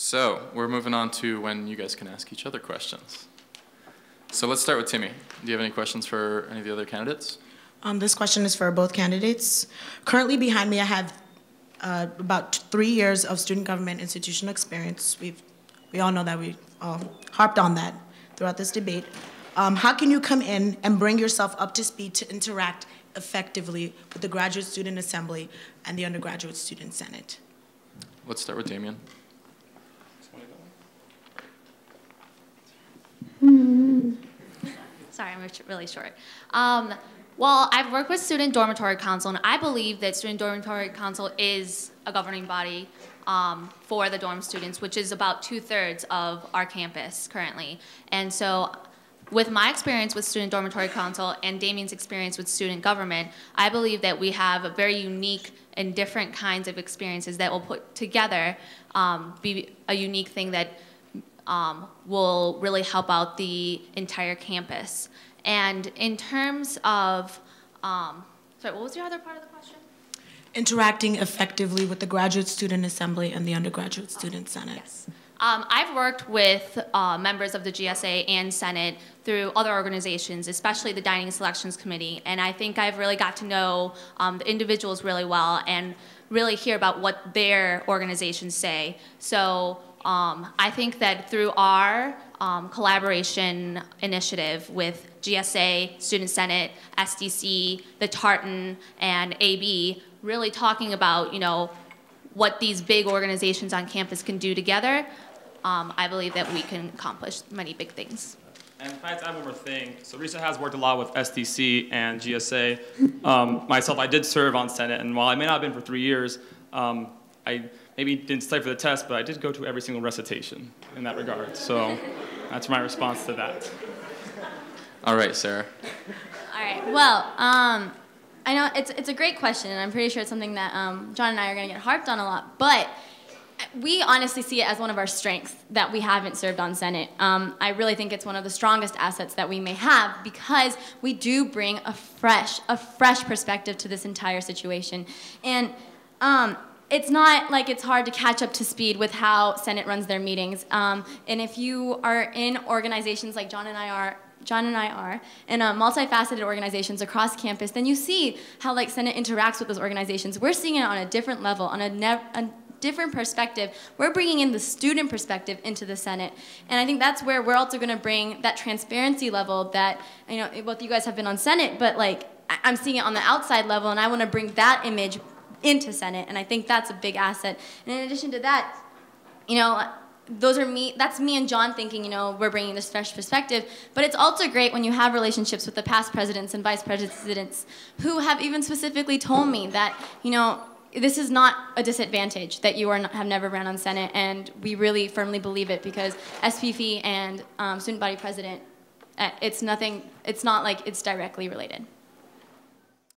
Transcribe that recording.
So we're moving on to when you guys can ask each other questions. So let's start with Timmy. Do you have any questions for any of the other candidates? This question is for both candidates. Currently behind me I have about 3 years of student government institutional experience. We all know that we harped on that throughout this debate. How can you come in and bring yourself up to speed to interact effectively with the Graduate Student Assembly and the Undergraduate Student Senate? Let's start with Damien. Sorry, I'm really short. Well, I've worked with Student Dormitory Council, and I believe that Student Dormitory Council is a governing body for the dorm students, which is about 2/3 of our campus currently. And so with my experience with Student Dormitory Council and Damien's experience with student government, I believe that we have a very unique and different kinds of experiences that will put together be a unique thing that will really help out the entire campus. And in terms of, sorry, what was your other part of the question? Interacting effectively with the Graduate Student Assembly and the Undergraduate Student Senate. Yes. I've worked with members of the GSA and Senate through other organizations, especially the Dining and Selections Committee, and I think I've really got to know the individuals really well and really hear about what their organizations say. So I think that through our collaboration initiative with GSA, Student Senate, SDC, the Tartan, and AB, really talking about, you know, what these big organizations on campus can do together, I believe that we can accomplish many big things. And if I had to add one more thing, so Risa has worked a lot with SDC and GSA. Myself, I did serve on Senate, and while I may not have been for 3 years, I maybe didn't study for the test, but I did go to every single recitation in that regard. So that's my response to that. All right, Sarah. All right, well, I know it's a great question, and I'm pretty sure it's something that John and I are going to get harped on a lot, but we honestly see it as one of our strengths that we haven't served on Senate. I really think it's one of the strongest assets that we may have because we do bring a fresh perspective to this entire situation. And it's not like it's hard to catch up to speed with how Senate runs their meetings. And if you are in organizations like John and I are, in multifaceted organizations across campus, then you see how like Senate interacts with those organizations. We're seeing it on a different level, on a different perspective. We're bringing in the student perspective into the Senate. And I think that's where we're also going to bring that transparency level that, you know, both you guys have been on Senate, but like I'm seeing it on the outside level, and I want to bring that image into Senate, and I think that's a big asset. And in addition to that, you know, that's me and John thinking, you know, we're bringing this fresh perspective, but it's also great when you have relationships with the past presidents and vice presidents who have even specifically told me that, you know, this is not a disadvantage that you have never ran on Senate, and we really firmly believe it because SPP and student body president, it's not like it's directly related.